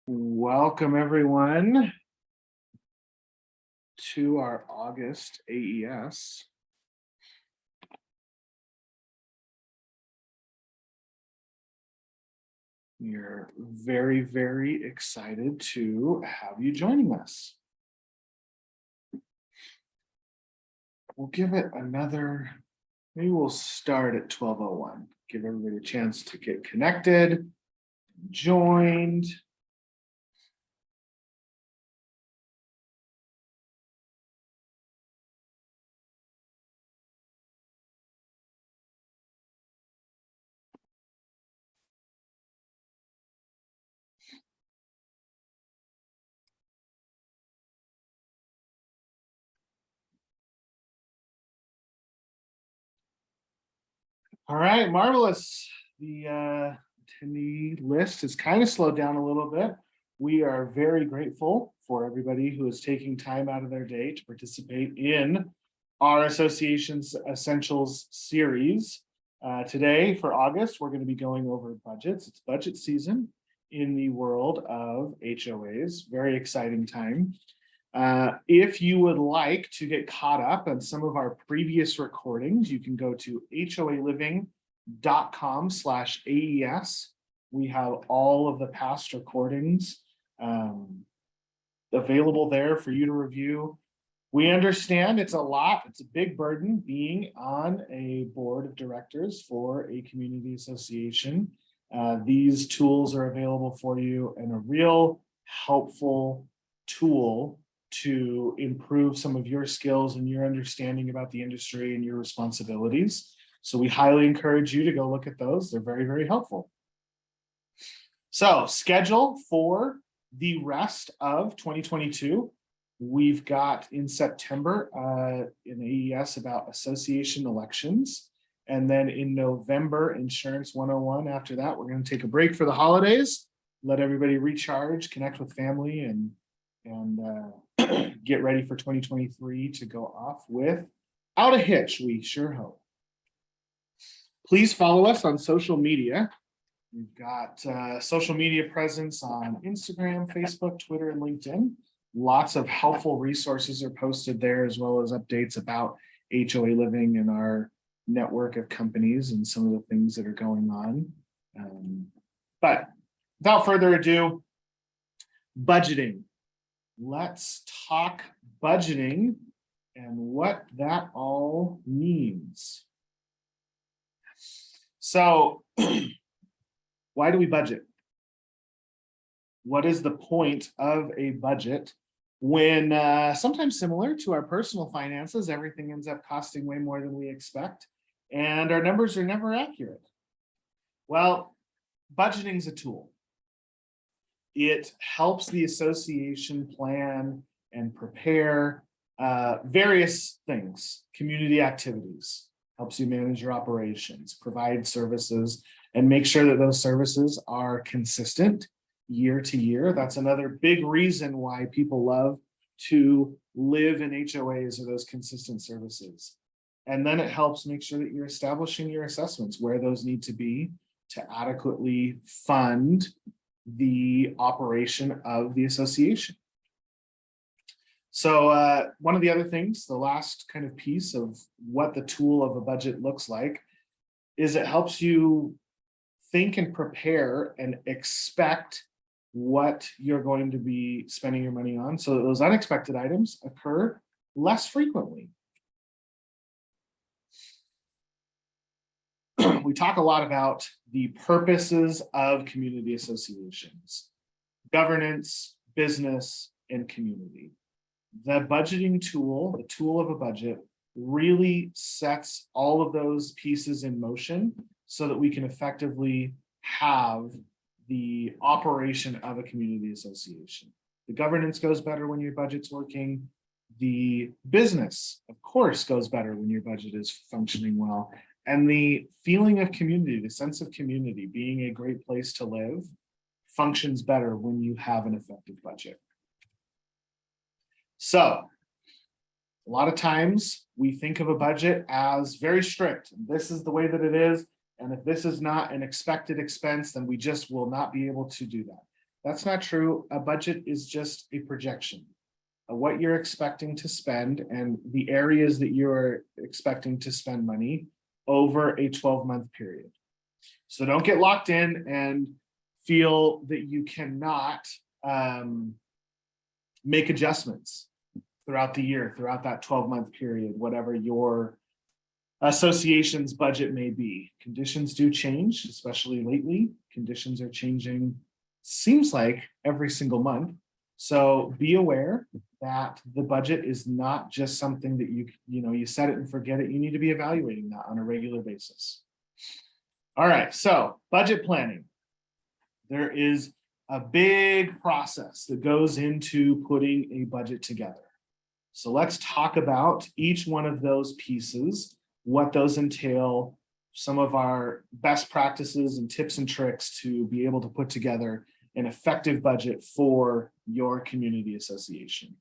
Welcome everyone to our August AES. We're very, very excited to have you joining us. We'll give it another, maybe we'll start at 12:01. Give everybody a chance to get connected, joined. All right, marvelous. The attendee list has kind of slowed down a little bit. We are very grateful for everybody who is taking time out of their day to participate in our Association's Essentials series. Today for August, we're going to be going over budgets. It's budget season in the world of HOAs. Very exciting time. If you would like to get caught up on some of our previous recordings, you can go to hoaliving.com/AES. We have all of the past recordings available there for you to review. We understand it's a lot, it's a big burden being on a board of directors for a community association. These tools are available for you and a real helpful tool to improve some of your skills and your understanding about the industry and your responsibilities. So we highly encourage you to go look at those. They're very, very helpful. So schedule for the rest of 2022. We've got in September in AES about association elections. And then in November, Insurance 101. After that, we're going to take a break for the holidays, let everybody recharge, connect with family, and get ready for 2023 to go off without a hitch, we sure hope. Please follow us on social media. We've got social media presence on Instagram, Facebook, Twitter, and LinkedIn. Lots of helpful resources are posted there, as well as updates about HOA Living and our network of companies and some of the things that are going on. But without further ado, budgeting. Let's talk budgeting and what that all means. So, why do we budget? What is the point of a budget when sometimes similar to our personal finances, everything ends up costing way more than we expect and our numbers are never accurate? Well, budgeting is a tool. It helps the association plan and prepare various things, community activities, helps you manage your operations, provide services, and make sure that those services are consistent year to year. That's another big reason why people love to live in HOAs, or those consistent services. And then it helps make sure that you're establishing your assessments where those need to be to adequately fund the operation of the association. So one of the other things, the last kind of piece of what the tool of a budget looks like, is it helps you think and prepare and expect what you're going to be spending your money on, so that those unexpected items occur less frequently. We talk a lot about the purposes of community associations: governance, business, and community. The budgeting tool, the tool of a budget, really sets all of those pieces in motion so that we can effectively have the operation of a community association. The governance goes better when your budget's working. The business, of course, goes better when your budget is functioning well. And the feeling of community, the sense of community, being a great place to live, functions better when you have an effective budget. So, a lot of times we think of a budget as very strict. This is the way that it is. And if this is not an expected expense, then we just will not be able to do that. That's not true. A budget is just a projection of what you're expecting to spend and the areas that you're expecting to spend money over a 12-month period. So don't get locked in and feel that you cannot make adjustments throughout the year, throughout that 12-month period, whatever your association's budget may be. Conditions do change, especially lately. Conditions are changing, seems like every single month. So be aware that the budget is not just something that you set it and forget it. You need to be evaluating that on a regular basis. All right, so budget planning. There is a big process that goes into putting a budget together. So let's talk about each one of those pieces, what those entail, some of our best practices and tips and tricks to be able to put together an effective budget for your community association.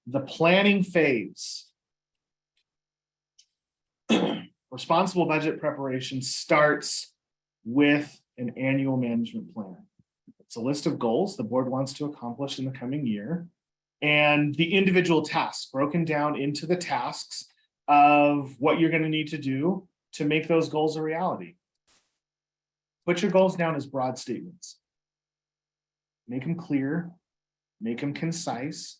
The planning phase. Responsible budget preparation starts with an annual management plan. It's a list of goals the board wants to accomplish in the coming year, and the individual tasks broken down into the tasks of what you're going to need to do to make those goals a reality. Put your goals down as broad statements. Make them clear, make them concise,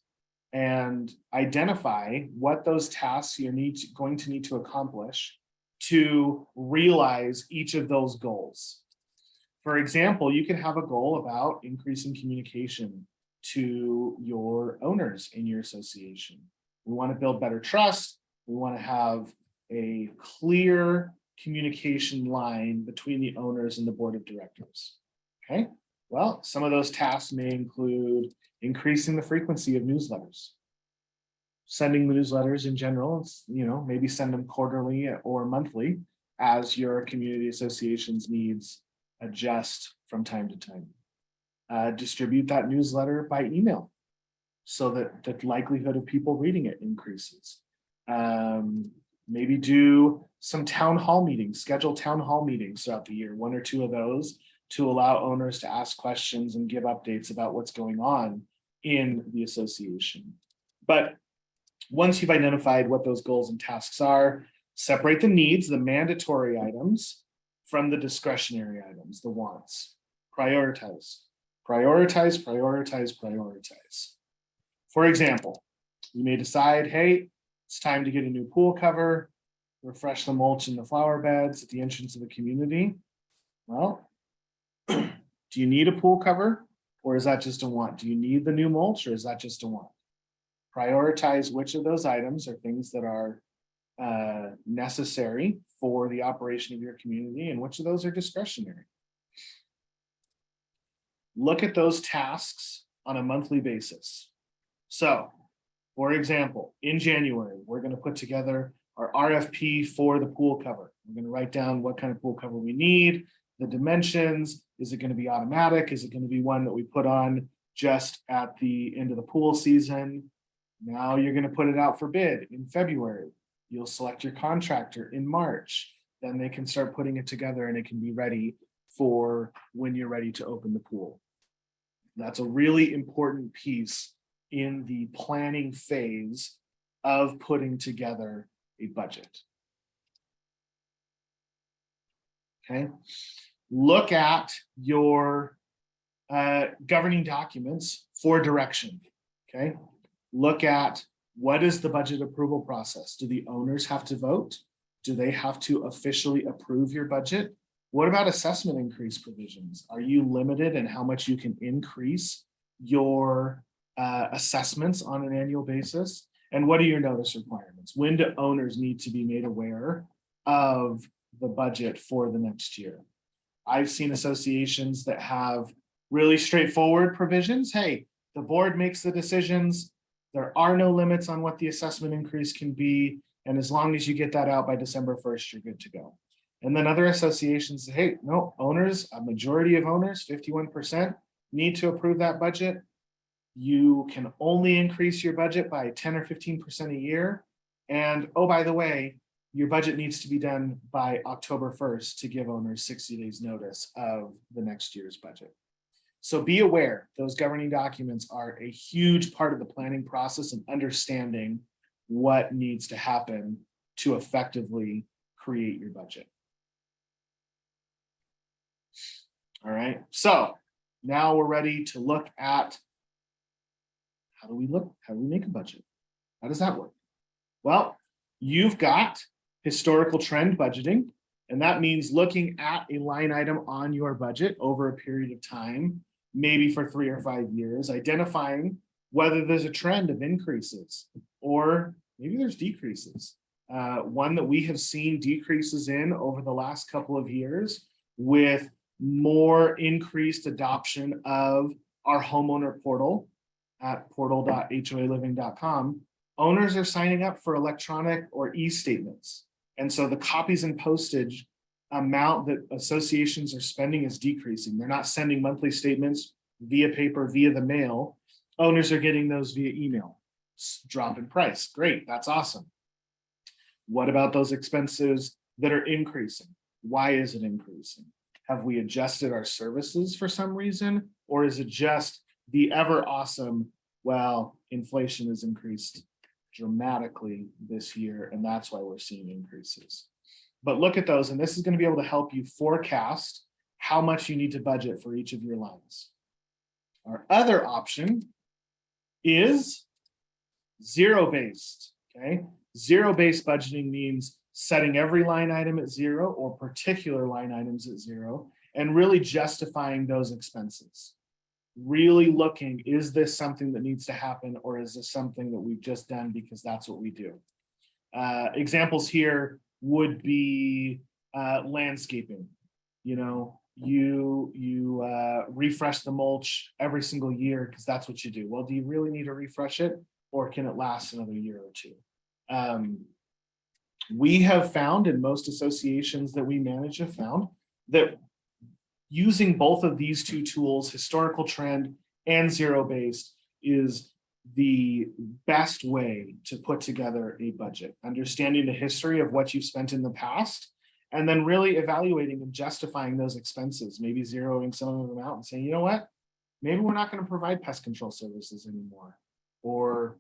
and identify what those tasks you're going to need to accomplish to realize each of those goals. For example, you can have a goal about increasing communication to your owners in your association. We want to build better trust. We want to have a clear communication line between the owners and the board of directors. Okay, well, some of those tasks may include increasing the frequency of newsletters, sending the newsletters in general, maybe send them quarterly or monthly as your community association's needs adjust from time to time. Distribute that newsletter by email so that the likelihood of people reading it increases. Maybe do some town hall meetings, schedule town hall meetings throughout the year, 1 or 2 of those, to allow owners to ask questions and give updates about what's going on in the association. But once you've identified what those goals and tasks are, separate the needs, the mandatory items, from the discretionary items, the wants. Prioritize, prioritize, prioritize, prioritize. For example, you may decide, hey, it's time to get a new pool cover, refresh the mulch in the flower beds at the entrance of the community. Well, do you need a pool cover, or is that just a want? Do you need the new mulch, or is that just a want? Prioritize which of those items are things that are necessary for the operation of your community and which of those are discretionary. Look at those tasks on a monthly basis. So, for example, in January, we're going to put together our RFP for the pool cover. We're going to write down what kind of pool cover we need, the dimensions. Is it going to be automatic? Is it going to be one that we put on just at the end of the pool season? Now you're going to put it out for bid in February. You'll select your contractor in March. Then they can start putting it together and it can be ready for when you're ready to open the pool. That's a really important piece in the planning phase of putting together a budget. Okay. Look at your governing documents for direction. Okay. Look at what is the budget approval process. Do the owners have to vote? Do they have to officially approve your budget? What about assessment increase provisions? Are you limited in how much you can increase your assessments on an annual basis? And what are your notice requirements? When do owners need to be made aware of the budget for the next year? I've seen associations that have really straightforward provisions. Hey, the board makes the decisions. There are no limits on what the assessment increase can be. And as long as you get that out by December 1st, you're good to go. And then other associations say, hey, no, owners, a majority of owners, 51%, need to approve that budget. You can only increase your budget by 10 or 15% a year. And oh, by the way, your budget needs to be done by October 1st to give owners 60 days notice of the next year's budget. So be aware, those governing documents are a huge part of the planning process and understanding what needs to happen to effectively create your budget. All right, so now we're ready to look at how do we make a budget? How does that work? Well, you've got historical trend budgeting, and that means looking at a line item on your budget over a period of time, maybe for 3 or 5 years, identifying whether there's a trend of increases or maybe there's decreases. One that we have seen decreases in over the last couple of years with more increased adoption of our homeowner portal at portal.hoaliving.com. Owners are signing up for electronic or e-statements. And so the copies and postage amount that associations are spending is decreasing. They're not sending monthly statements via paper, via the mail. Owners are getting those via email. Drop in price. Great, that's awesome. What about those expenses that are increasing? Why is it increasing? Have we adjusted our services for some reason? Or is it just the ever awesome, well, inflation has increased dramatically this year, and that's why we're seeing increases. But look at those, and this is going to be able to help you forecast how much you need to budget for each of your lines. Our other option is zero-based, okay? Zero-based budgeting means setting every line item at 0 or particular line items at 0 and really justifying those expenses. Really looking, is this something that needs to happen, or is this something that we've just done because that's what we do? Examples here would be landscaping. You know, you refresh the mulch every single year because that's what you do. Well, do you really need to refresh it, or can it last another year or two? We have found, and most associations that we manage have found, that using both of these two tools, historical trend and zero-based, is the best way to put together a budget. Understanding the history of what you've spent in the past, and then really evaluating and justifying those expenses, maybe zeroing some of them out and saying, you know what, maybe we're not going to provide pest control services anymore. Or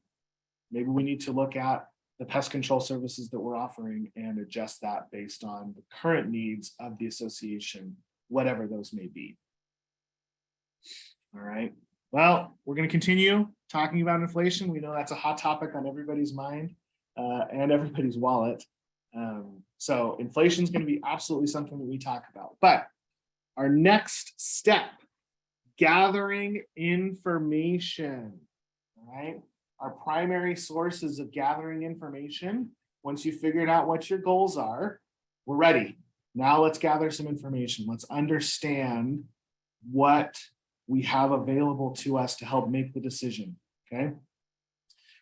maybe we need to look at the pest control services that we're offering and adjust that based on the current needs of the association, whatever those may be. All right. Well, we're going to continue talking about inflation. We know that's a hot topic on everybody's mind and everybody's wallet. So inflation is going to be absolutely something that we talk about. But our next step, gathering information. All right. Our primary sources of gathering information. Once you figured out what your goals are, we're ready. Now let's gather some information. Let's understand what we have available to us to help make the decision, okay?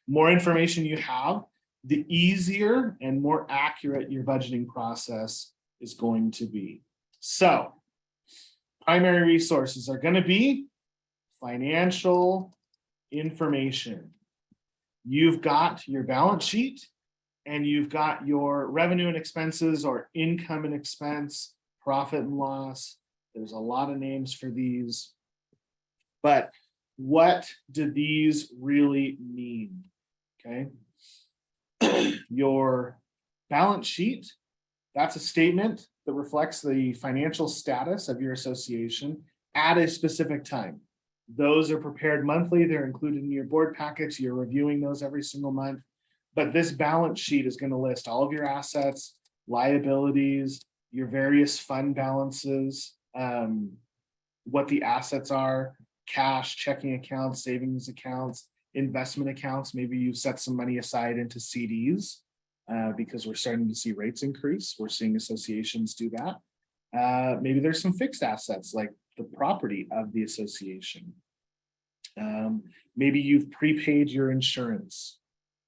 More information you have, the easier and more accurate your budgeting process is going to be. So, primary resources are going to be financial information. You've got your balance sheet, and you've got your revenue and expenses, or income and expense, profit and loss. There's a lot of names for these. But what do these really mean? Okay. Your balance sheet, that's a statement that reflects the financial status of your association at a specific time. Those are prepared monthly. They're included in your board packets. You're reviewing those every single month. But this balance sheet is going to list all of your assets, liabilities, your various fund balances, what the assets are, cash, checking accounts, savings accounts, investment accounts. Maybe you set some money aside into CDs because we're starting to see rates increase. We're seeing associations do that. Maybe there's some fixed assets like the property of the association. Maybe you've prepaid your insurance.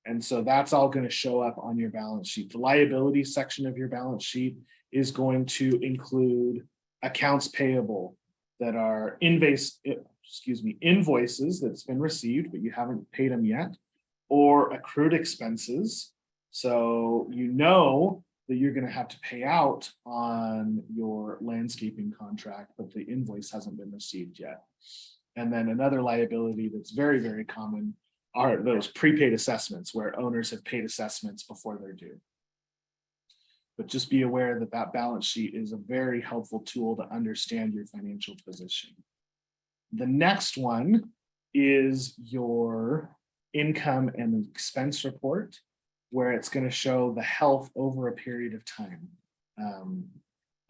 And so that's all going to show up on your balance sheet. The liability section of your balance sheet is going to include accounts payable that are invoices that's been received, but you haven't paid them yet, or accrued expenses. So you know that you're going to have to pay out on your landscaping contract, but the invoice hasn't been received yet. And then another liability that's very, very common are those prepaid assessments where owners have paid assessments before they're due. But just be aware that that balance sheet is a very helpful tool to understand your financial position. The next one is your income and expense report, where it's going to show the health over a period of time.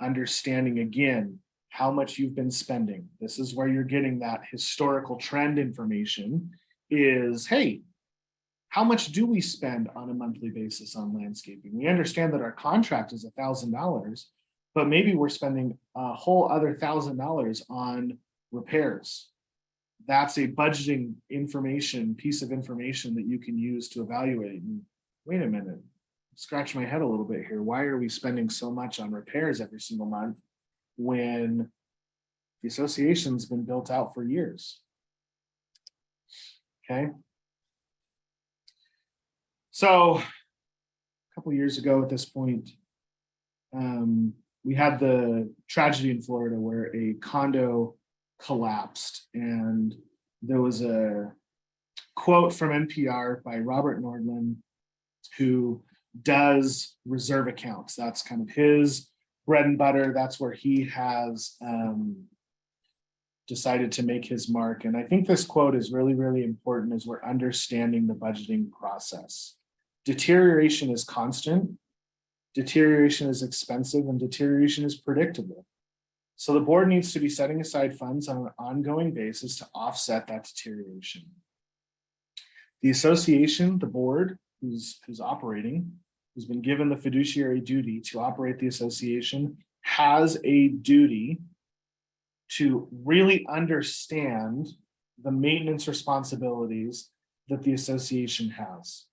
Understanding again how much you've been spending. This is where you're getting that historical trend information is, hey, how much do we spend on a monthly basis on landscaping? We understand that our contract is $1,000, but maybe we're spending a whole other $1,000 on repairs. That's a budgeting piece of information that you can use to evaluate. And wait a minute, scratch my head a little bit here. Why are we spending so much on repairs every single month when the association's been built out for years? Okay. So a couple of years ago at this point, we had the tragedy in Florida where a condo collapsed, and there was a quote from NPR by Robert Nordland, who does reserve accounts. That's kind of his bread and butter. That's where he has decided to make his mark. And I think this quote is really, really important as we're understanding the budgeting process. Deterioration is constant, deterioration is expensive, and deterioration is predictable. So the board needs to be setting aside funds on an ongoing basis to offset that deterioration. The association, the board who's operating, who's been given the fiduciary duty to operate the association, has a duty to really understand the maintenance responsibilities that the association has.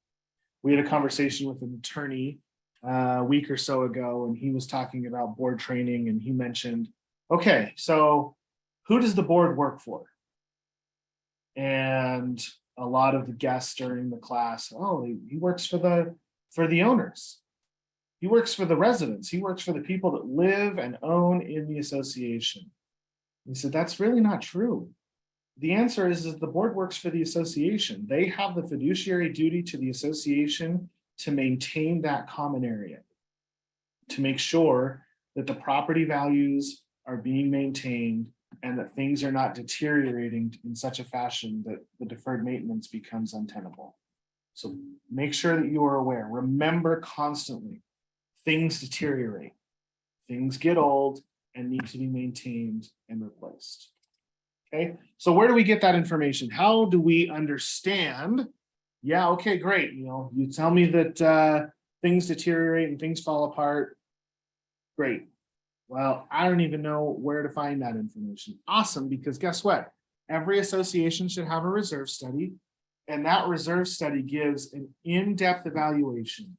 We had a conversation with an attorney a week or so ago, and he was talking about board training, and he mentioned, okay, so who does the board work for? And a lot of the guests during the class, oh, he works for the owners. He works for the residents. He works for the people that live and own in the association. He said, that's really not true. The answer is the board works for the association. They have the fiduciary duty to the association to maintain that common area, to make sure that the property values are being maintained and that things are not deteriorating in such a fashion that the deferred maintenance becomes untenable. So make sure that you are aware. Remember constantly, things deteriorate, things get old and need to be maintained and replaced. Okay, so where do we get that information? How do we understand? Yeah, okay, great. You tell me that things deteriorate and things fall apart. Great. Well, I don't even know where to find that information. Awesome, because guess what? Every association should have a reserve study, and that reserve study gives an in-depth evaluation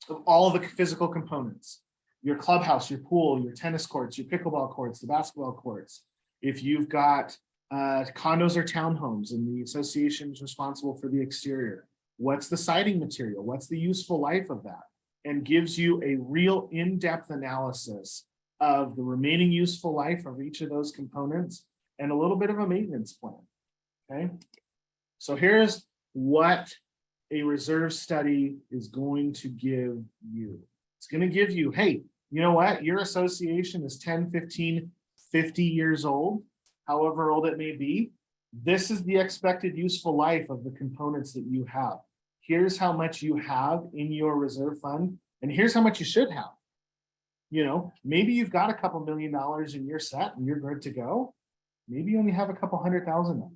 of all of the physical components. Your clubhouse, your pool, your tennis courts, your pickleball courts, the basketball courts. If you've got condos or townhomes and the association is responsible for the exterior, what's the siding material? What's the useful life of that? And gives you a real in-depth analysis of the remaining useful life of each of those components and a little bit of a maintenance plan. Okay, so here's what a reserve study is going to give you. It's going to give you, hey, you know what? Your association is 10, 15, 50 years old, however old it may be. This is the expected useful life of the components that you have. Here's how much you have in your reserve fund, and here's how much you should have. Maybe you've got a couple $1 million in your set and you're good to go. Maybe you only have a couple $100,000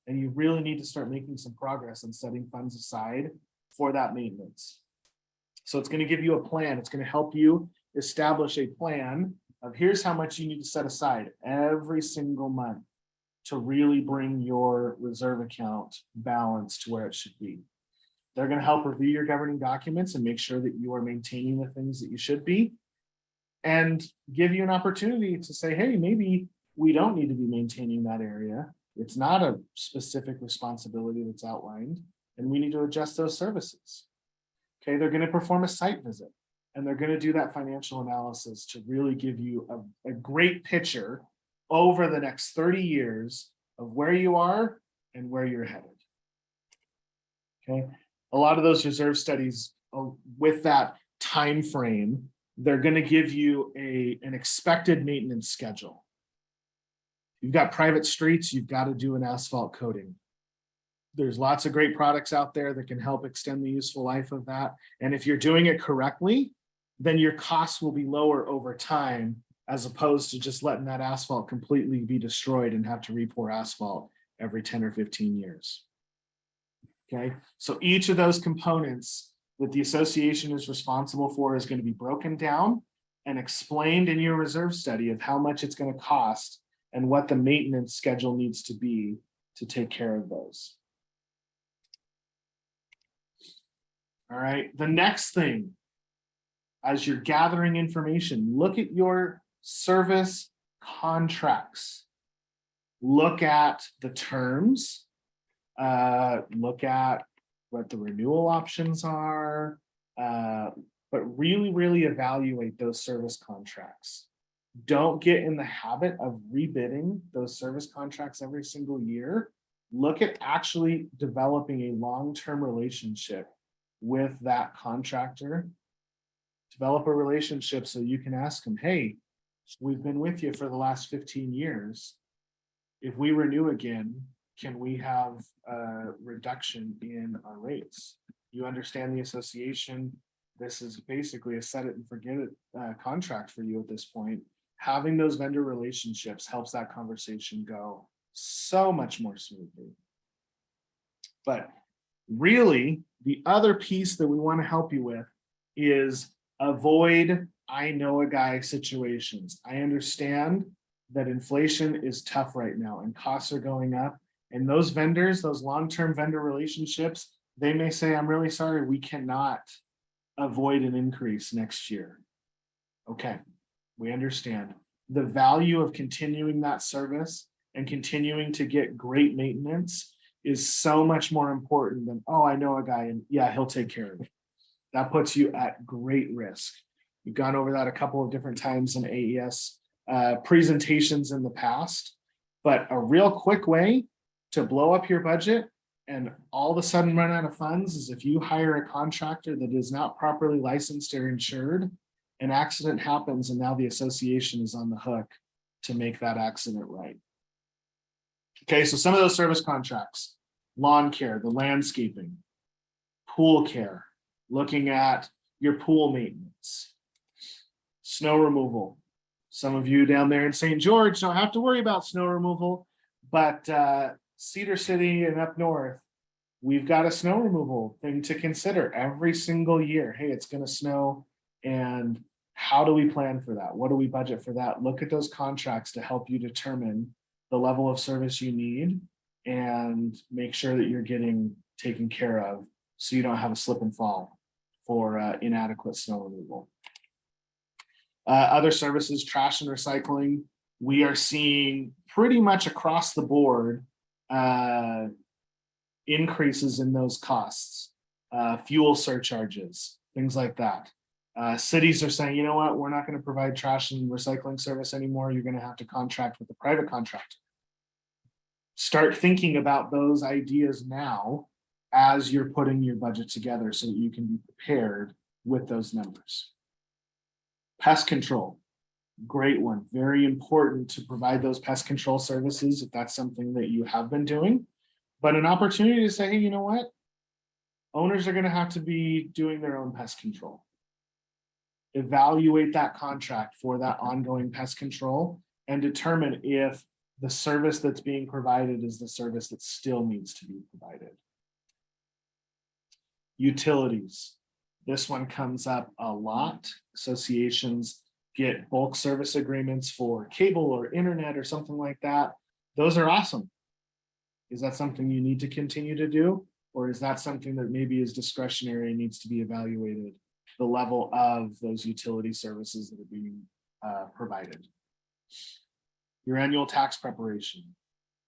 and you really need to start making some progress on setting funds aside for that maintenance. So it's going to give you a plan. It's going to help you establish a plan of here's how much you need to set aside every single month to really bring your reserve account balance to where it should be. They're going to help review your governing documents and make sure that you are maintaining the things that you should be, and give you an opportunity to say, hey, maybe we don't need to be maintaining that area. It's not a specific responsibility that's outlined, and we need to adjust those services. Okay, they're going to perform a site visit. and they're going to do that financial analysis to really give you a great picture over the next 30 years of where you are and where you're headed. Okay, a lot of those reserve studies with that time frame, they're going to give you an expected maintenance schedule. You've got private streets, you've got to do an asphalt coating. There's lots of great products out there that can help extend the useful life of that. And if you're doing it correctly, then your costs will be lower over time, as opposed to just letting that asphalt completely be destroyed and have to re-pour asphalt every 10 or 15 years. Okay, so each of those components that the association is responsible for is going to be broken down and explained in your reserve study of how much it's going to cost and what the maintenance schedule needs to be to take care of those. All right, the next thing, as you're gathering information, look at your service contracts. Look at the terms. Look at what the renewal options are, but really evaluate those service contracts. Don't get in the habit of rebidding those service contracts every single year. Look at actually developing a long-term relationship with that contractor. Develop a relationship so you can ask them, hey, we've been with you for the last 15 years. If we renew again, can we have a reduction in our rates? You understand the association. This is basically a set it and forget it contract for you at this point. Having those vendor relationships helps that conversation go so much more smoothly. But really, the other piece that we want to help you with is avoid I know a guy situations. I understand that inflation is tough right now and costs are going up. And those vendors, those long-term vendor relationships, they may say, I'm really sorry, we cannot avoid an increase next year. Okay, we understand. The value of continuing that service and continuing to get great maintenance is so much more important than, oh, I know a guy and yeah, he'll take care of it. That puts you at great risk. We've gone over that a couple of different times in AES presentations in the past, but a real quick way to blow up your budget and all of a sudden run out of funds is if you hire a contractor that is not properly licensed or insured, an accident happens and now the association is on the hook to make that accident right. Okay, so some of those service contracts, lawn care, the landscaping, pool care, looking at your pool maintenance, snow removal. Some of you down there in St. George don't have to worry about snow removal, but Cedar City and up north, we've got a snow removal thing to consider every single year. Hey, it's going to snow, and how do we plan for that? What do we budget for that? Look at those contracts to help you determine the level of service you need and make sure that you're getting taken care of so you don't have a slip and fall for inadequate snow removal. Other services, trash and recycling, we are seeing pretty much across the board increases in those costs, fuel surcharges, things like that. Cities are saying, you know what, we're not going to provide trash and recycling service anymore. You're going to have to contract with a private contractor. Start thinking about those ideas now as you're putting your budget together so that you can be prepared with those numbers. Pest control, great one. Very important to provide those pest control services if that's something that you have been doing. But an opportunity to say, hey, you know what? Owners are going to have to be doing their own pest control. Evaluate that contract for that ongoing pest control and determine if the service that's being provided is the service that still needs to be provided. Utilities. This one comes up a lot. Associations get bulk service agreements for cable or internet or something like that. Those are awesome. Is that something you need to continue to do? Or is that something that maybe is discretionary and needs to be evaluated? The level of those utility services that are being provided. Your annual tax preparation.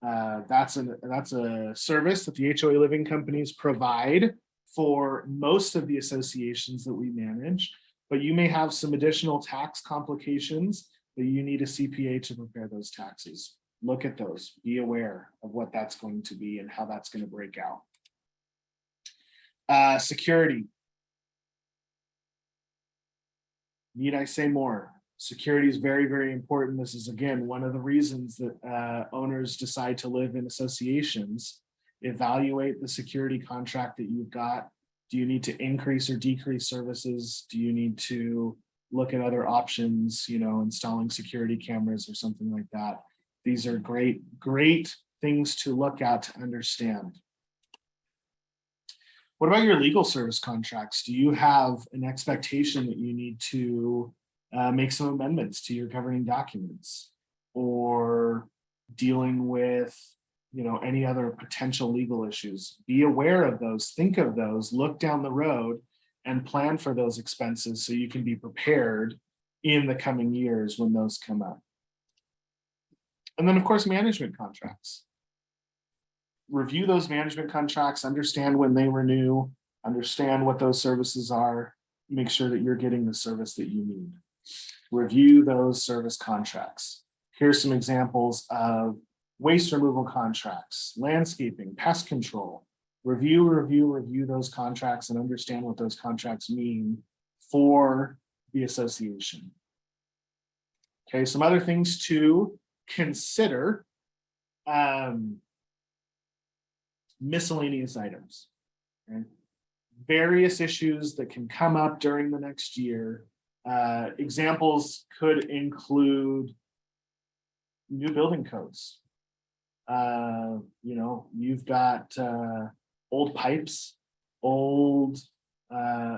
That's a service that the HOA living companies provide for most of the associations that we manage. but you may have some additional tax complications that you need a CPA to prepare those taxes. Look at those, be aware of what that's going to be and how that's going to break out. Security. Need I say more? Security is very, very important. This is, again, one of the reasons that owners decide to live in associations. Evaluate the security contract that you've got. Do you need to increase or decrease services? Do you need to look at other options, installing security cameras or something like that? These are great things to look at to understand. What about your legal service contracts? Do you have an expectation that you need to make some amendments to your governing documents, or dealing with any other potential legal issues? Be aware of those, think of those, look down the road and plan for those expenses so you can be prepared in the coming years when those come up. And then, of course, management contracts. Review those management contracts, understand when they renew, understand what those services are, make sure that you're getting the service that you need. Review those service contracts. Here's some examples of waste removal contracts, landscaping, pest control. Review those contracts and understand what those contracts mean for the association. Okay, some other things to consider. Miscellaneous items. Okay? Various issues that can come up during the next year. Examples could include new building codes. You've got old pipes, old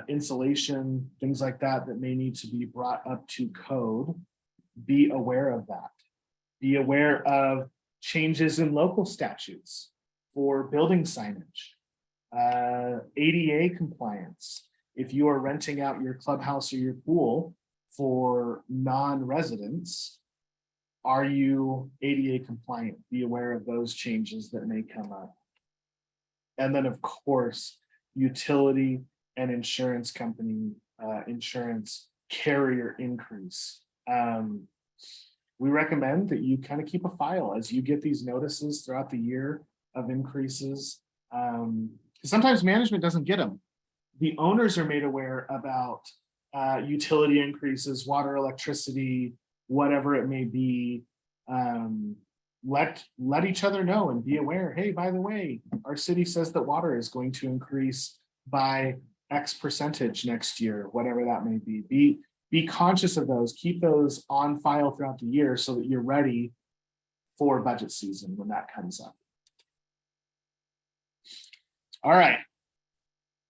insulation, things like that may need to be brought up to code. Be aware of that. Be aware of changes in local statutes for building signage, ADA compliance. If you are renting out your clubhouse or your pool for non-residents, are you ADA compliant? Be aware of those changes that may come up. And then, of course, utility and insurance company, insurance carrier increase. We recommend that you kind of keep a file as you get these notices throughout the year of increases. Sometimes management doesn't get them. The owners are made aware about utility increases, water, electricity, whatever it may be. Let each other know and be aware. Hey, by the way, our city says that water is going to increase by X percentage next year, whatever that may be. Be conscious of those. Keep those on file throughout the year so that you're ready for budget season when that comes up. All right.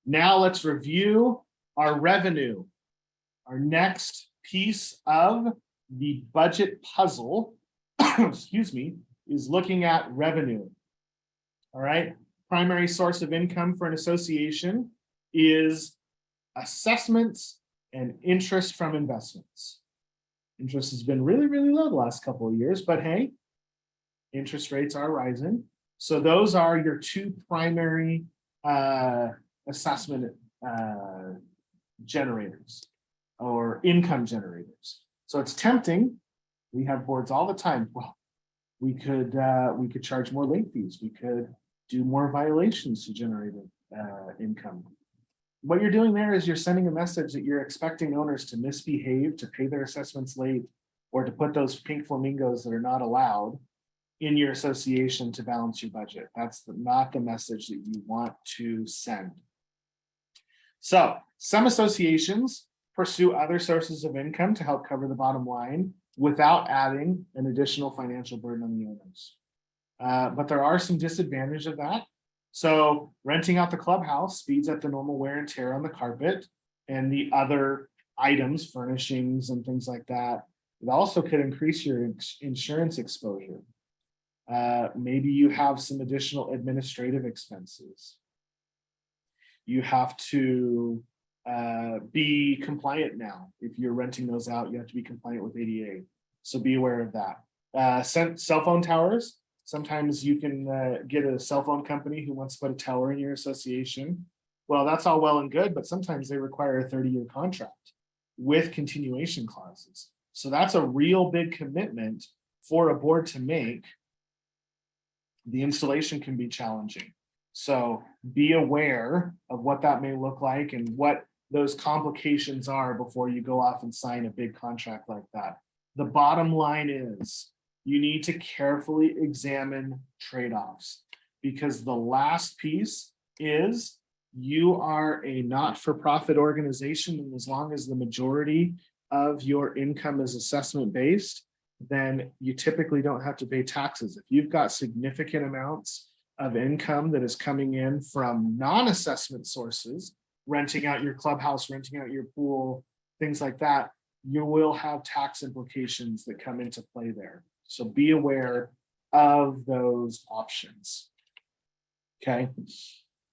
Now let's review our revenue. Our next piece of the budget puzzle, excuse me, is looking at revenue. All right. Primary source of income for an association is assessments and interest from investments. Interest has been really, really low the last couple of years, but hey, interest rates are rising. So those are your two primary assessment generators or income generators. So it's tempting. We have boards all the time. Well, we could charge more late fees. We could do more violations to generate income. What you're doing there is you're sending a message that you're expecting owners to misbehave, to pay their assessments late, or to put those pink flamingos that are not allowed in your association to balance your budget. That's not the message that you want to send. So some associations pursue other sources of income to help cover the bottom line without adding an additional financial burden on the owners. But there are some disadvantages of that. So renting out the clubhouse speeds up the normal wear and tear on the carpet and the other items, furnishings and things like that. It also could increase your insurance exposure. Maybe you have some additional administrative expenses. You have to be compliant now. If you're renting those out, you have to be compliant with ADA. So be aware of that. Cell phone towers. Sometimes you can get a cell phone company who wants to put a tower in your association. Well, that's all well and good, but sometimes they require a 30-year contract. with continuation clauses. So that's a real big commitment for a board to make. The installation can be challenging. So be aware of what that may look like and what those complications are before you go off and sign a big contract like that. The bottom line is you need to carefully examine trade-offs, because the last piece is you are a not-for-profit organization, and as long as the majority of your income is assessment based, then you typically don't have to pay taxes. If you've got significant amounts of income that is coming in from non-assessment sources, renting out your clubhouse, renting out your pool, things like that, you will have tax implications that come into play there. So be aware of those options. Okay.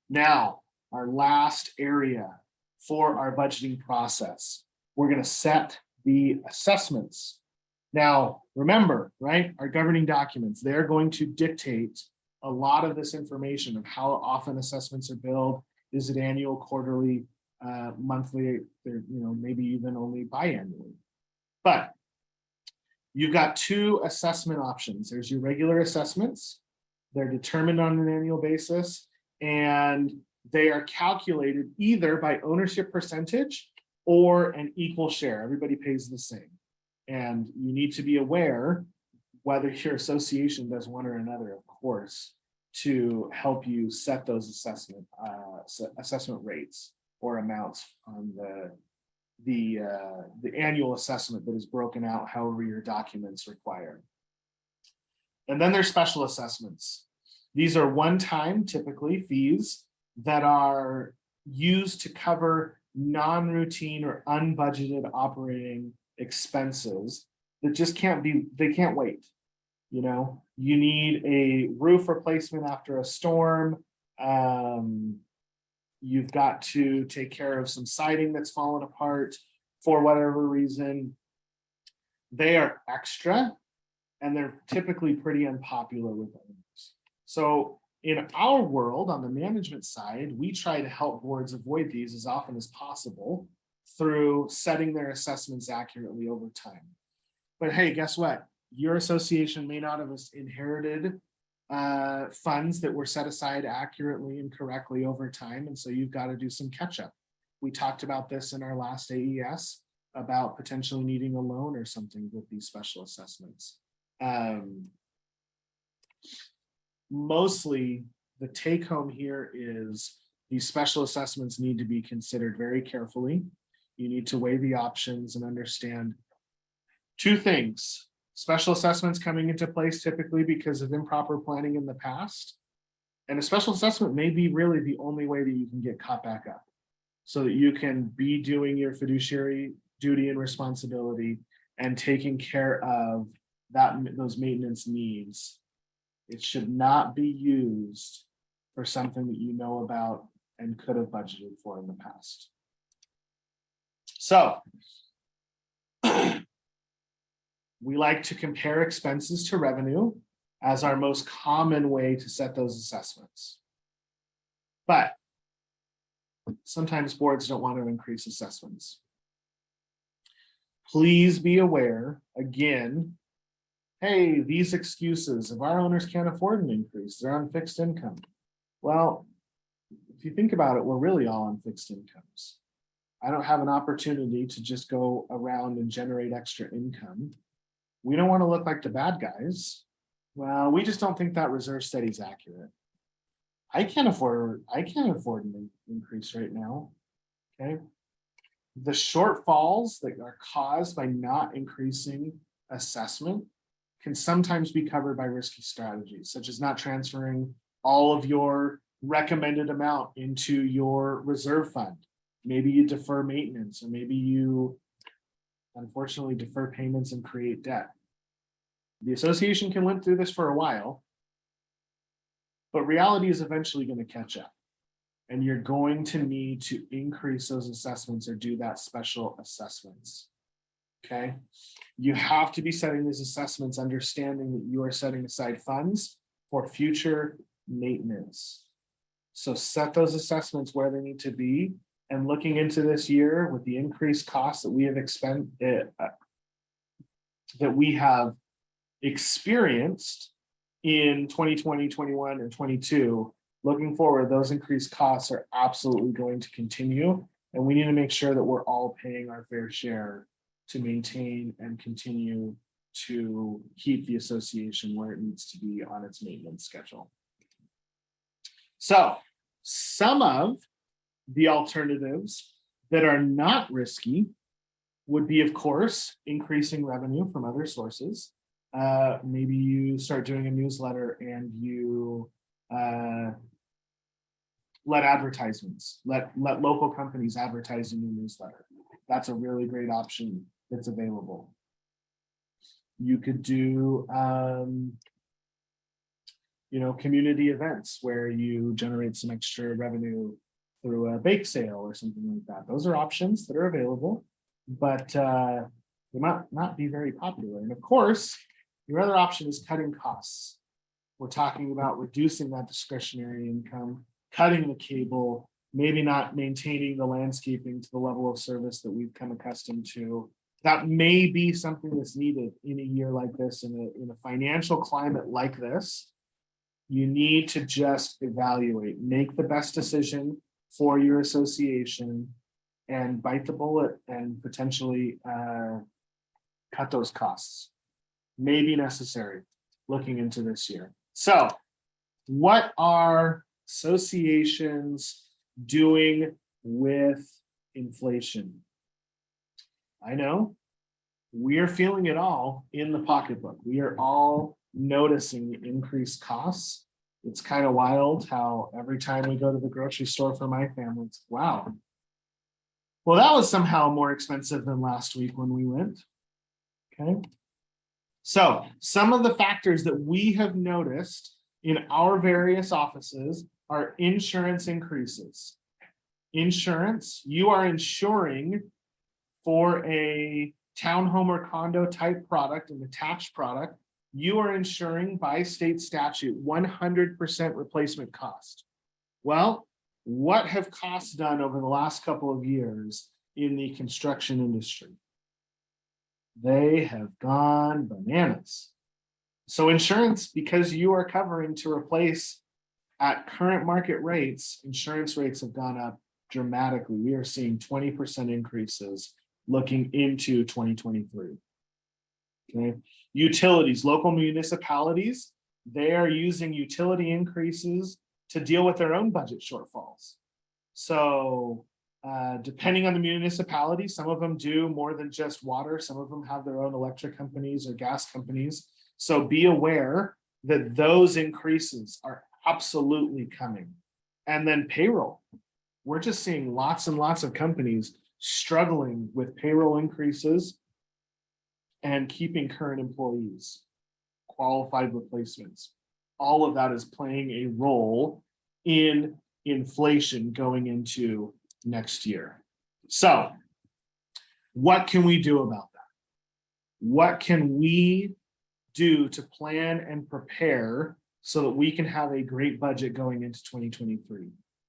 Now, our last area for our budgeting process, we're going to set the assessments. Now, remember, right, our governing documents, they're going to dictate a lot of this information of how often assessments are billed. Is it annual, quarterly, monthly, maybe even only biannually. But you've got two assessment options. There's your regular assessments. They're determined on an annual basis, and they are calculated either by ownership percentage or an equal share. Everybody pays the same. And you need to be aware whether your association does one or another, of course, to help you set those assessment rates or amounts on the annual assessment that is broken out however your documents require. And then there's special assessments. These are one-time, typically, fees that are used to cover non-routine or unbudgeted operating expenses that just can't wait. You need a roof replacement after a storm. You've got to take care of some siding that's fallen apart for whatever reason. They are extra, and they're typically pretty unpopular with owners. So in our world, on the management side, we try to help boards avoid these as often as possible through setting their assessments accurately over time. But hey, guess what? Your association may not have inherited funds that were set aside accurately and correctly over time, and so you've got to do some catch up. We talked about this in our last AES about potentially needing a loan or something with these special assessments. Mostly the take home here is these special assessments need to be considered very carefully. You need to weigh the options and understand two things. Special assessments coming into place typically because of improper planning in the past. And a special assessment may be really the only way that you can get caught back up so that you can be doing your fiduciary duty and responsibility and taking care of those maintenance needs. It should not be used for something that you know about and could have budgeted for in the past. So we like to compare expenses to revenue as our most common way to set those assessments. But sometimes boards don't want to increase assessments. Please be aware, again, hey, these excuses of our owners can't afford an increase, they're on fixed income. Well, if you think about it, we're really all on fixed incomes. I don't have an opportunity to just go around and generate extra income. We don't want to look like the bad guys. Well, we just don't think that reserve study is accurate. I can't afford an increase right now. Okay. The shortfalls that are caused by not increasing assessment can sometimes be covered by risky strategies, such as not transferring all of your recommended amount into your reserve fund. Maybe you defer maintenance, or maybe you unfortunately defer payments and create debt. The association can limp through this for a while, but reality is eventually going to catch up. And you're going to need to increase those assessments or do that special assessments. Okay. You have to be setting these assessments, understanding that you are setting aside funds for future maintenance. So set those assessments where they need to be And looking into this year with the increased costs that we have that we have experienced in 2020, 21, and 22, looking forward, those increased costs are absolutely going to continue. And we need to make sure that we're all paying our fair share to maintain and continue to keep the association where it needs to be on its maintenance schedule. So some of the alternatives that are not risky would be, of course, increasing revenue from other sources. Maybe you start doing a newsletter and you let advertisements, let local companies advertise in your newsletter. That's a really great option that's available. You could do, community events where you generate some extra revenue through a bake sale or something like that. Those are options that are available, but they might not be very popular. And of course, your other option is cutting costs. We're talking about reducing that discretionary income, cutting the cable, maybe not maintaining the landscaping to the level of service that we've come accustomed to. That may be something that's needed in a year like this, in a financial climate like this. You need to just evaluate, make the best decision for your association and bite the bullet and potentially cut those costs. May be necessary looking into this year. So what are associations doing with inflation? I know we are feeling it all in the pocketbook. We are all noticing the increased costs. It's kind of wild how every time we go to the grocery store for my family, it's wow. Well, that was somehow more expensive than last week when we went. Okay. So some of the factors that we have noticed in our various offices are insurance increases. Insurance, you are insuring for a townhome or condo type product, an attached product, you are insuring by state statute 100% replacement cost. Well, what have costs done over the last couple of years in the construction industry? They have gone bananas. So insurance, because you are covering to replace at current market rates, insurance rates have gone up dramatically. We are seeing 20% increases looking into 2023. Okay. Utilities, local municipalities, they are using utility increases to deal with their own budget shortfalls. So depending on the municipality, some of them do more than just water. Some of them have their own electric companies or gas companies. So be aware that those increases are absolutely coming. And then payroll. We're just seeing lots and lots of companies struggling with payroll increases and keeping current employees, qualified replacements. All of that is playing a role in inflation going into next year. So what can we do about that? What can we do to plan and prepare so that we can have a great budget going into 2023?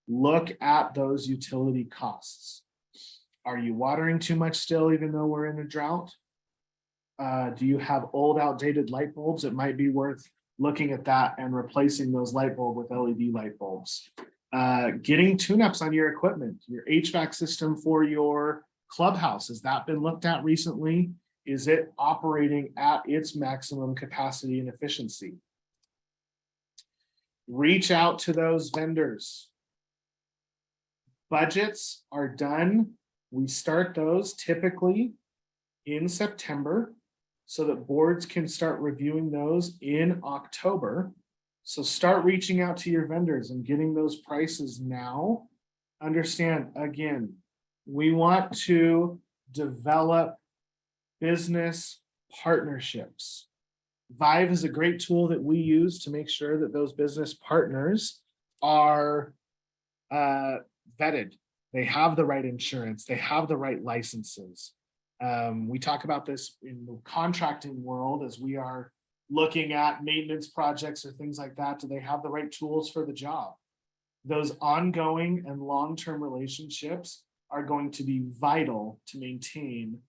Look at those utility costs. Are you watering too much still, even though we're in a drought? Do you have old, outdated light bulbs? It might be worth looking at that and replacing those light bulbs with LED light bulbs. Getting tune-ups on your equipment, your HVAC system for your clubhouse. Has that been looked at recently? Is it operating at its maximum capacity and efficiency? Reach out to those vendors. Budgets are done. We start those typically in September so that boards can start reviewing those in October. So start reaching out to your vendors and getting those prices now. Understand, again, we want to develop business partnerships. Vive is a great tool that we use to make sure that those business partners are vetted. They have the right insurance. They have the right licenses. We talk about this in the contracting world as we are looking at maintenance projects or things like that. Do they have the right tools for the job? Those ongoing and long-term relationships are going to be vital to maintain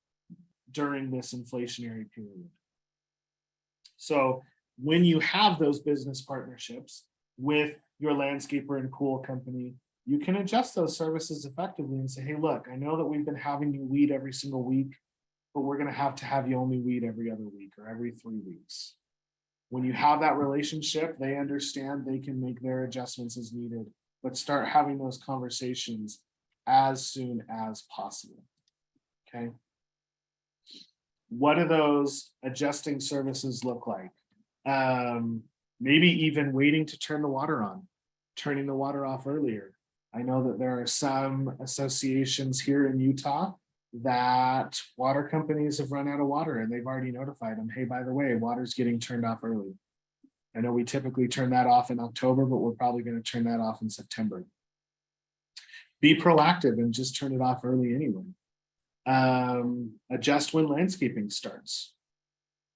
during this inflationary period. So when you have those business partnerships with your landscaper and pool company, you can adjust those services effectively and say, hey, look, I know that we've been having you weed every single week, but we're going to have you only weed every other week or every 3 weeks. When you have that relationship, they understand they can make their adjustments as needed, but start having those conversations as soon as possible. Okay. What do those adjusting services look like? Maybe even waiting to turn the water on, turning the water off earlier. I know that there are some associations here in Utah that water companies have run out of water and they've already notified them, hey, by the way, water's getting turned off early. I know we typically turn that off in October, but we're probably going to turn that off in September. Be proactive and just turn it off early anyway. Adjust when landscaping starts.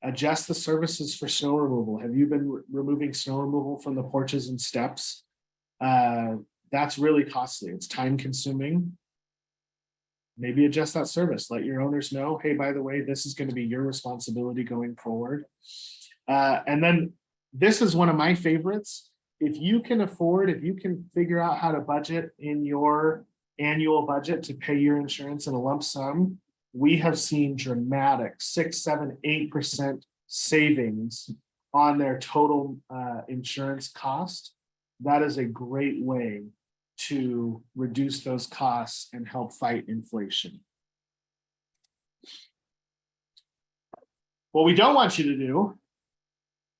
Adjust the services for snow removal. Have you been removing snow removal from the porches and steps? That's really costly. It's time consuming. Maybe adjust that service. Let your owners know, hey, by the way, this is going to be your responsibility going forward. And then this is one of my favorites. If you can afford, if you can figure out how to budget in your annual budget to pay your insurance in a lump sum, we have seen dramatic 6, 7, 8% savings on their total insurance cost. That is a great way to reduce those costs and help fight inflation. What we don't want you to do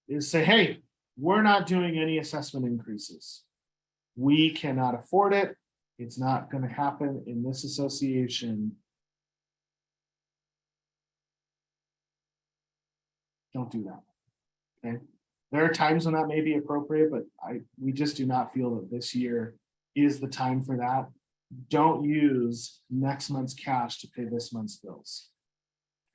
is say, hey, we're not doing any assessment increases. We cannot afford it. It's not going to happen in this association. Don't do that. Okay. There are times when that may be appropriate, but we just do not feel that this year is the time for that. Don't use next month's cash to pay this month's bills.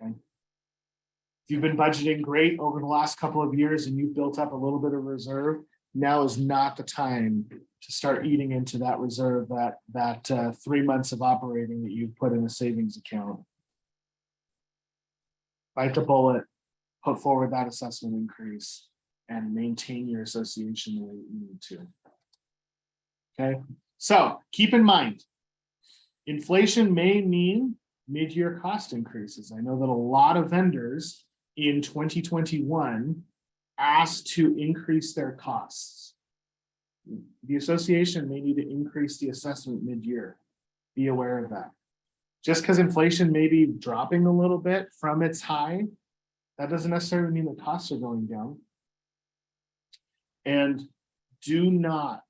Okay. If you've been budgeting great over the last couple of years and you've built up a little bit of reserve, now is not the time to start eating into that reserve, that 3 months of operating that you've put in a savings account. Bite the bullet, put forward that assessment increase, and maintain your association the way you need to. Okay, so keep in mind, inflation may mean mid-year cost increases. I know that a lot of vendors in 2021 asked to increase their costs. The association may need to increase the assessment mid-year. Be aware of that. Just because inflation may be dropping a little bit from its high, that doesn't necessarily mean the costs are going down. And do not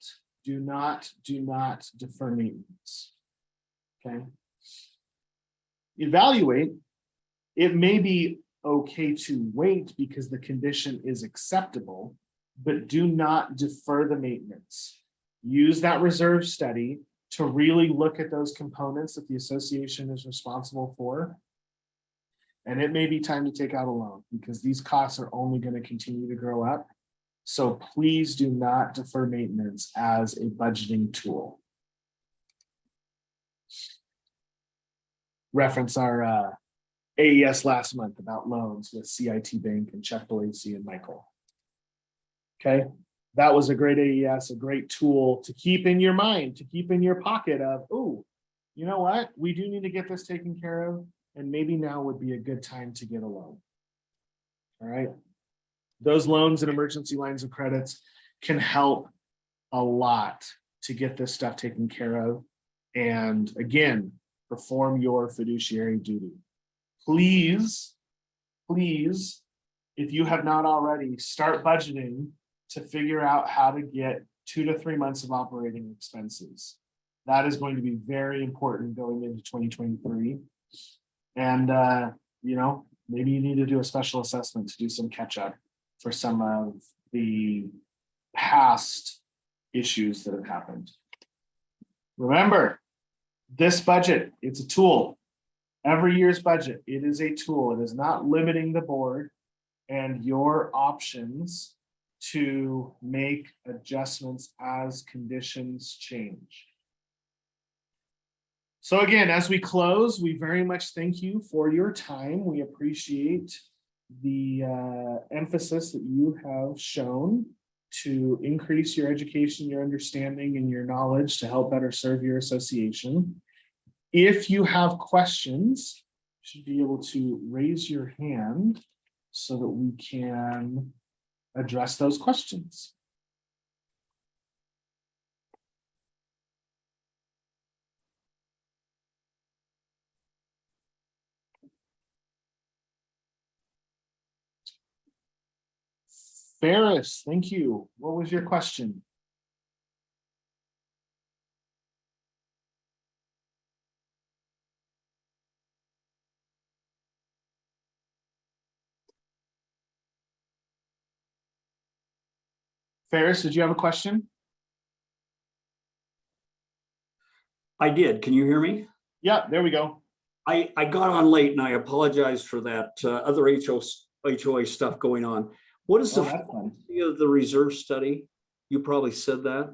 defer maintenance. Okay. Evaluate. It may be okay to wait because the condition is acceptable, but do not defer the maintenance. Use that reserve study to really look at those components that the association is responsible for. And it may be time to take out a loan because these costs are only going to continue to grow up. So please do not defer maintenance as a budgeting tool. Reference our AES last month about loans with CIT Bank and Chuck Belacy and Michael. Okay, that was a great AES, a great tool to keep in your mind, to keep in your pocket of, oh, you know what? We do need to get this taken care of. And maybe now would be a good time to get a loan. All right. Those loans and emergency lines of credits can help a lot to get this stuff taken care of. And again, perform your fiduciary duty. Please, if you have not already, start budgeting to figure out how to get 2 to 3 months of operating expenses. That is going to be very important going into 2023. And, maybe you need to do a special assessment to do some catch up for some of the past issues that have happened. Remember, this budget, it's a tool. Every year's budget, it is a tool. It is not limiting the board and your options to make adjustments as conditions change. So again, as we close, we very much thank you for your time. We appreciate the emphasis that you have shown to increase your education, your understanding, and your knowledge to help better serve your association. If you have questions, you should be able to raise your hand so that we can address those questions. Ferris, thank you. What was your question? Ferris, did you have a question? I did. Can you hear me? Yeah, there we go. I got on late and I apologize for that. Other HOA stuff going on. What is the frequency of the reserve study? You probably said that.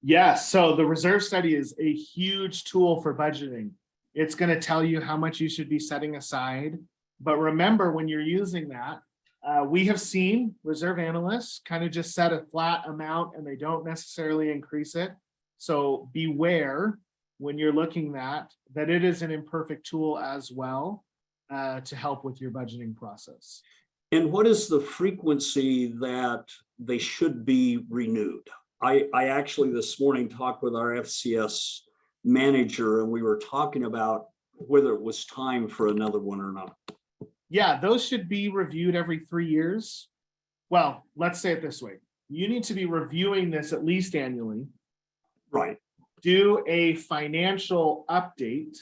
Yeah, so the reserve study is a huge tool for budgeting. It's going to tell you how much you should be setting aside. But remember, when you're using that, we have seen reserve analysts kind of just set a flat amount and they don't necessarily increase it. So beware when you're looking at that it is an imperfect tool as well to help with your budgeting process. And what is the frequency that they should be renewed? I actually this morning talked with our FCS manager and we were talking about whether it was time for another one or not. Yeah, those should be reviewed every 3 years. Well, let's say it this way. You need to be reviewing this at least annually. Right. Do a financial update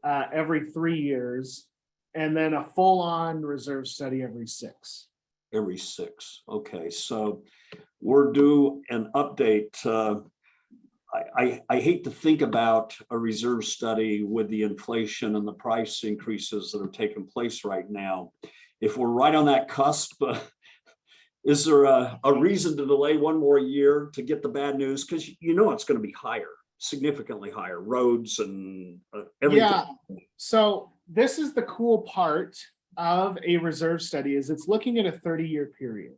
every 3 years, and then a full-on reserve study every 6. Every 6. Okay, so we're due an update. I hate to think about a reserve study with the inflation and the price increases that are taking place right now. If we're right on that cusp, is there a reason to delay one more year to get the bad news? Because you know it's going to be higher, significantly higher, roads and everything. Yeah, so this is the cool part of a reserve study is it's looking at a 30-year period,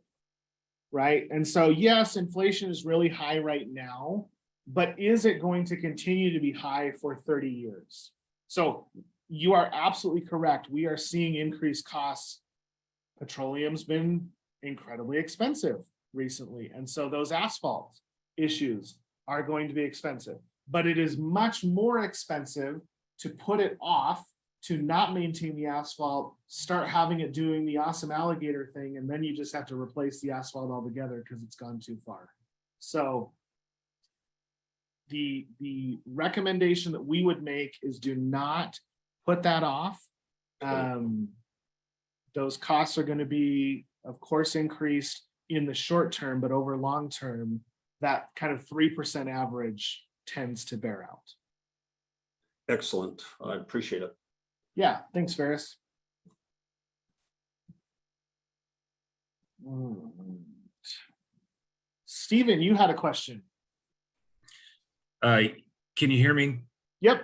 right? And so yes, inflation is really high right now, but is it going to continue to be high for 30 years? So you are absolutely correct. We are seeing increased costs. Petroleum's been incredibly expensive recently. And so those asphalt issues are going to be expensive, but it is much more expensive to put it off, to not maintain the asphalt, start having it doing the awesome alligator thing, and then you just have to replace the asphalt altogether because it's gone too far. So the recommendation that we would make is do not put that off. Those costs are going to be, of course, increased in the short term, but over long term, that kind of 3% average tends to bear out. Excellent. I appreciate it. Yeah, thanks, Ferris. Stephen, you had a question. Can you hear me? Yep.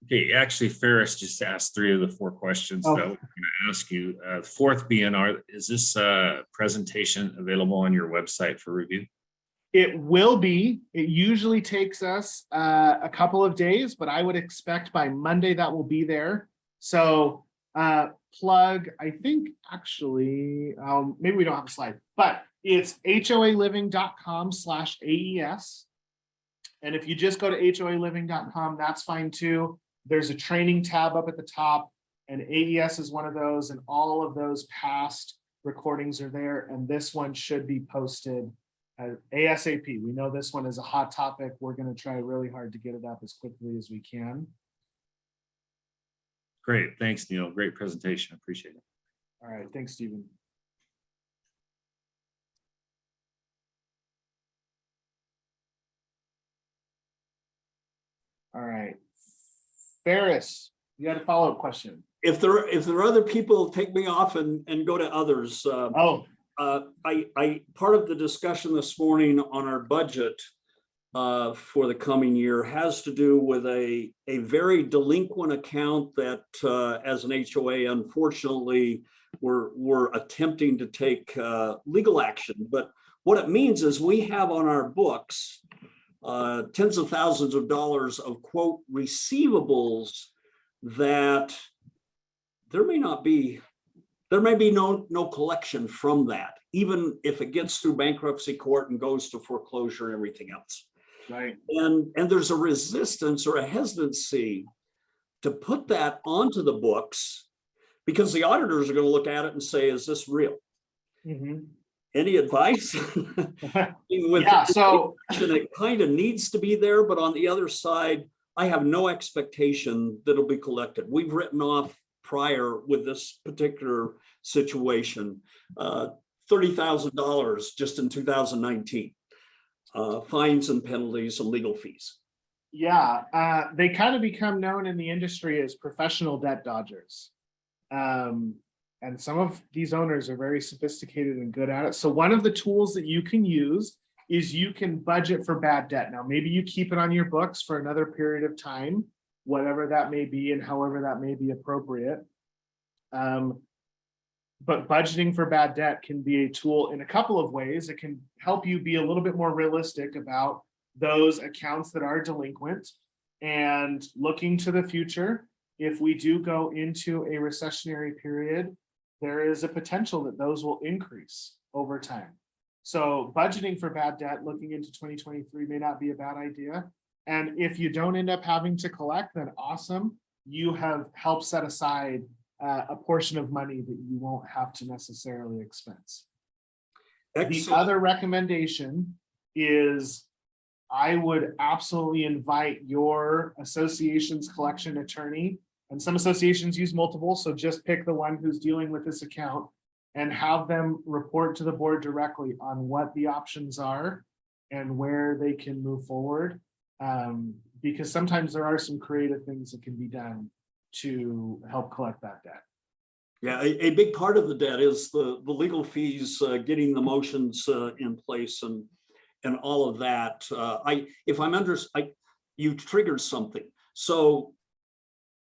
Okay, actually, Ferris just asked 3 of the 4 questions that I was going to ask you. The fourth being, is this presentation available on your website for review? It will be. It usually takes us a couple of days, but I would expect by Monday that will be there. So plug, I think actually, maybe we don't have a slide, but it's hoaliving.com/AES. And if you just go to hoaliving.com, that's fine too. There's a training tab up at the top, and AES is one of those, and all of those past recordings are there. And this one should be posted ASAP. We know this one is a hot topic. We're going to try really hard to get it up as quickly as we can. Great. Thanks, Neil. Great presentation. Appreciate it. All right. Thanks, Stephen. All right. Ferris, you had a follow-up question. If there are other people, take me off and go to others. Oh. I part of the discussion this morning on our budget for the coming year has to do with a very delinquent account that as an HOA, unfortunately, we're attempting to take legal action. But what it means is we have on our books tens of thousands of dollars of quote receivables that there may be no collection from that, even if it gets through bankruptcy court and goes to foreclosure and everything else. Right. And there's a resistance or a hesitancy to put that onto the books because the auditors are going to look at it and say, is this real? Mhm. Any advice? Yeah, so It kind of needs to be there, but on the other side, I have no expectation that it'll be collected. We've written off prior with this particular situation, $30,000 just in 2019, fines and penalties and legal fees. yeah, they kind of become known in the industry as professional debt dodgers. And some of these owners are very sophisticated and good at it. So one of the tools that you can use is you can budget for bad debt. Now, maybe you keep it on your books for another period of time, whatever that may be and however that may be appropriate. But budgeting for bad debt can be a tool in a couple of ways. It can help you be a little bit more realistic about those accounts that are delinquent and looking to the future. If we do go into a recessionary period, there is a potential that those will increase over time. So budgeting for bad debt looking into 2023 may not be a bad idea. And if you don't end up having to collect, then awesome. You have helped set aside a portion of money that you won't have to necessarily expense. Excellent. The other recommendation is I would absolutely invite your association's collection attorney, and some associations use multiple, so just pick the one who's dealing with this account and have them report to the board directly on what the options are and where they can move forward. Because sometimes there are some creative things that can be done to help collect that debt. Yeah, a big part of the debt is the legal fees, getting the motions in place and all of that. You triggered something. So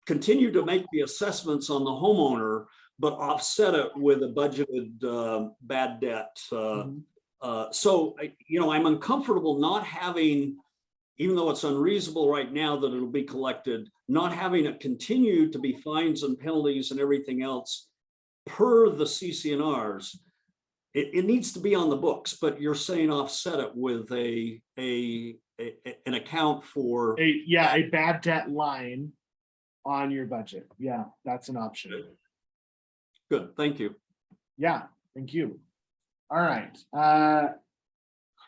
continue to make the assessments on the homeowner, but offset it with a budgeted bad debt. So, I'm uncomfortable not having, even though it's unreasonable right now that it'll be collected, not having it continue to be fines and penalties and everything else per the CC&Rs. It needs to be on the books, but you're saying offset it with an account for a bad debt line on your budget. Yeah, that's an option. Good, thank you. Yeah, thank you. All right.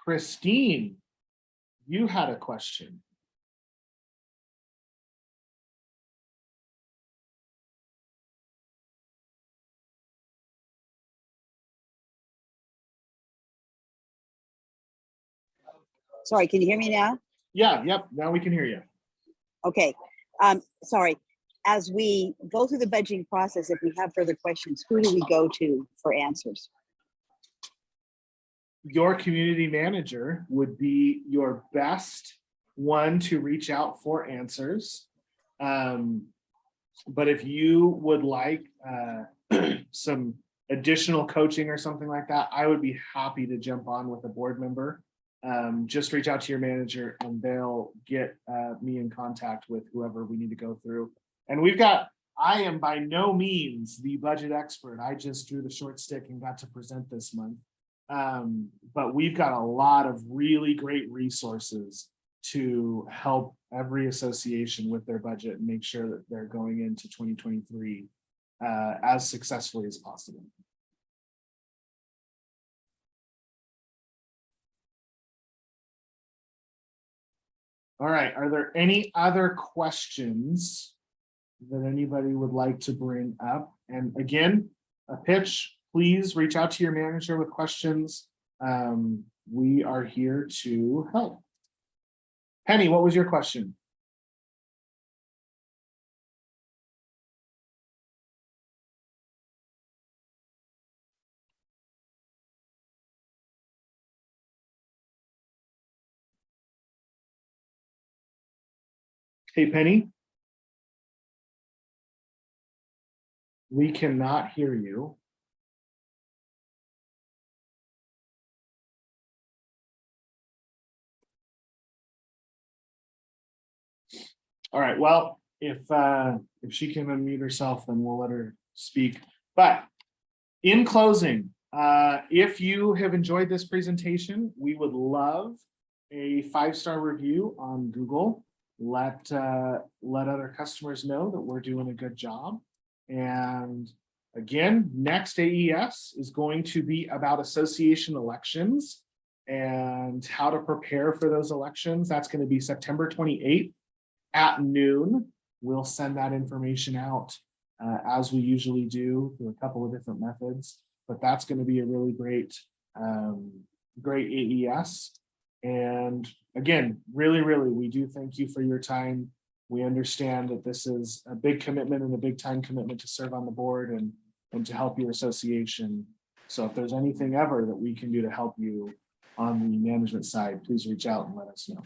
Christine, you had a question. Sorry, can you hear me now? Yeah, yep, now we can hear you. Okay, sorry. As we go through the budgeting process, if we have further questions, who do we go to for answers? Your community manager would be your best one to reach out for answers. But if you would like some additional coaching or something like that, I would be happy to jump on with a board member. Just reach out to your manager and they'll get me in contact with whoever we need to go through. And I am by no means the budget expert. I just drew the short stick and got to present this month. But we've got a lot of really great resources to help every association with their budget and make sure that they're going into 2023 as successfully as possible. All right, are there any other questions that anybody would like to bring up? And again, a pitch, please reach out to your manager with questions. We are here to help. Penny, what was your question? Hey, Penny. We cannot hear you. All right, well, if she can unmute herself, then we'll let her speak. But in closing, if you have enjoyed this presentation, we would love a 5-star review on Google. Let other customers know that we're doing a good job. And again, next AES is going to be about association elections and how to prepare for those elections. That's going to be September 28th at noon. We'll send that information out as we usually do through a couple of different methods, but that's going to be a really great AES. And again, really, we do thank you for your time. We understand that this is a big commitment and a big time commitment to serve on the board and to help your association. So if there's anything ever that we can do to help you on the management side, please reach out and let us know.